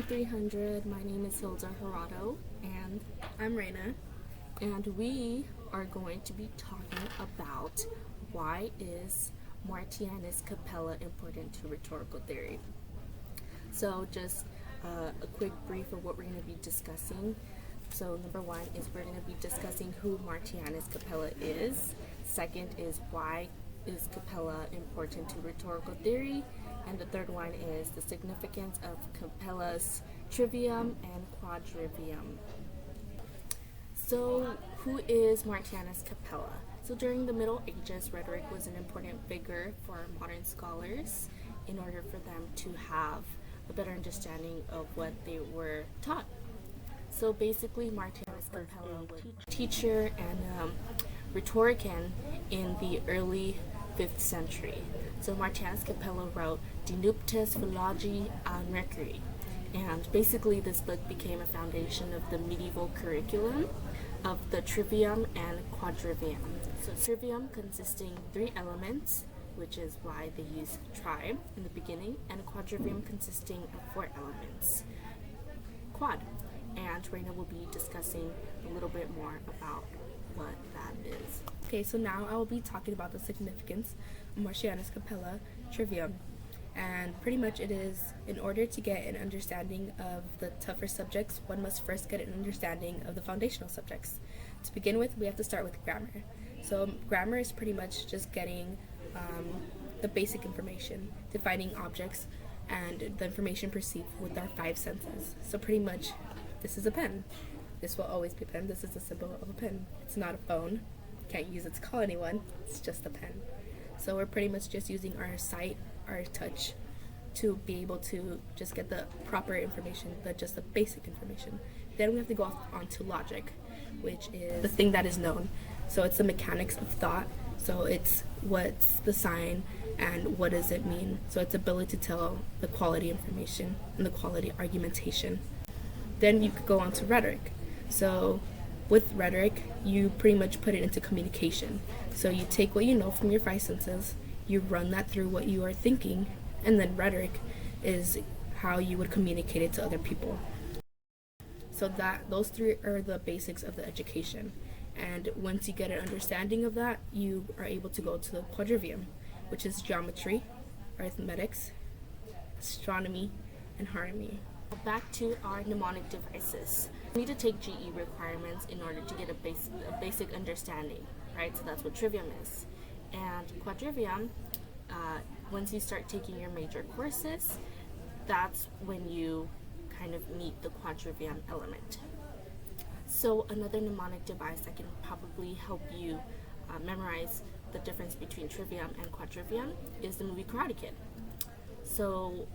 300. My name is Hilda Gerardo, and I'm Raina. we are going to be talking about why is Martianus Capella important to rhetorical theory. So just a quick brief of what we're going to be discussing. So number one is we're going to be discussing who Martianus Capella is. Second is why is Capella important to rhetorical theory. And the third one is the significance of Capella's trivium and quadrivium. So, who is Martianus Capella? So, during the Middle Ages, rhetoric was an important figure for modern scholars in order for them to have a better understanding of what they were taught. So, basically, Martianus Capella was a teacher and rhetorician in the early 5th century. So Martianus Capella wrote De Nuptiis Philologiae ad Mercurii, and basically this book became a foundation of the medieval curriculum of the trivium and quadrivium. So trivium consisting 3 elements, which is why they use tri in the beginning, and quadrivium consisting of 4 elements, quad. And Raina will be discussing a little bit more about what that is. Okay, so now I will be talking about the significance of Martianus Capella trivium. And pretty much it is, in order to get an understanding of the tougher subjects, one must first get an understanding of the foundational subjects. To begin with, we have to start with grammar. So grammar is pretty much just getting the basic information, defining objects, and the information perceived with our 5 senses. So pretty much, this is a pen. This will always be a pen. This is the symbol of a pen. It's not a phone. Can't use it to call anyone. It's just a pen. So we're pretty much just using our sight, our touch, to be able to just get the proper information, just the basic information. Then we have to go on to logic, which is the thing that is known. So it's the mechanics of thought. So it's what's the sign and what does it mean. So it's ability to tell the quality information and the quality argumentation. Then you could go on to rhetoric. So with rhetoric, you pretty much put it into communication. So you take what you know from your 5 senses, you run that through what you are thinking, and then rhetoric is how you would communicate it to other people. So those 3 are the basics of the education. And once you get an understanding of that, you are able to go to the quadrivium, which is geometry, arithmetics, astronomy, and harmony. Back to our mnemonic devices. We need to take GE requirements in order to get a basic understanding, right? So that's what trivium is. And quadrivium, once you start taking your major courses, that's when you kind of meet the quadrivium element. So another mnemonic device that can probably help you memorize the difference between trivium and quadrivium is the movie Karate Kid. So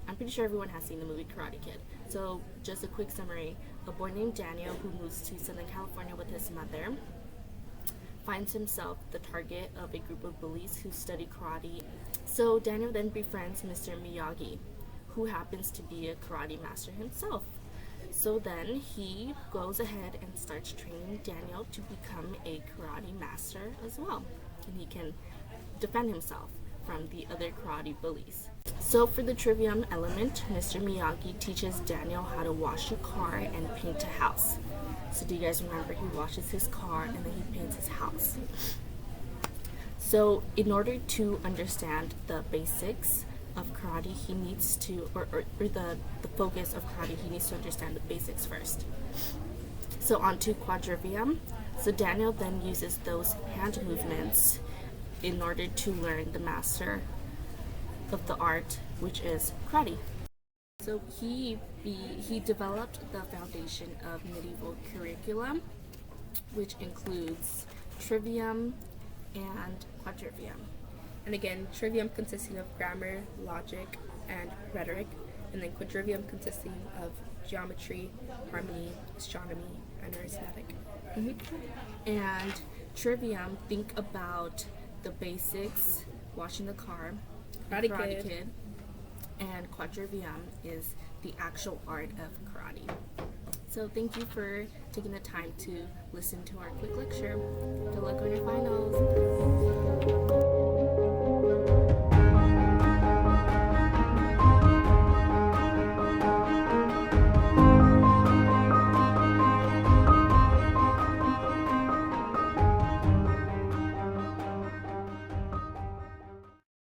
I'm pretty sure everyone has seen the movie Karate Kid. So just a quick summary. A boy named Daniel, who moves to Southern California with his mother, finds himself the target of a group of bullies who study karate. So Daniel then befriends Mr. Miyagi, who happens to be a karate master himself. So then he goes ahead and starts training Daniel to become a karate master as well. And he can defend himself from the other karate bullies. So for the trivium element, Mr. Miyagi teaches Daniel how to wash a car and paint a house. So do you guys remember he washes his car and then he paints his house? So in order to understand the basics of karate, he needs to, or the focus of karate, he needs to understand the basics first. So on to quadrivium. So Daniel then uses those hand movements in order to learn the master of the art, which is karate. So he developed the foundation of medieval curriculum, which includes trivium and quadrivium. And again, trivium consisting of grammar, logic, and rhetoric, and then quadrivium consisting of geometry, harmony, astronomy, and arithmetic. And trivium, think about the basics, washing the car, Karate Kid, and quadrivium is the actual art of karate. So thank you for taking the time to listen to our quick lecture. Good luck on your finals.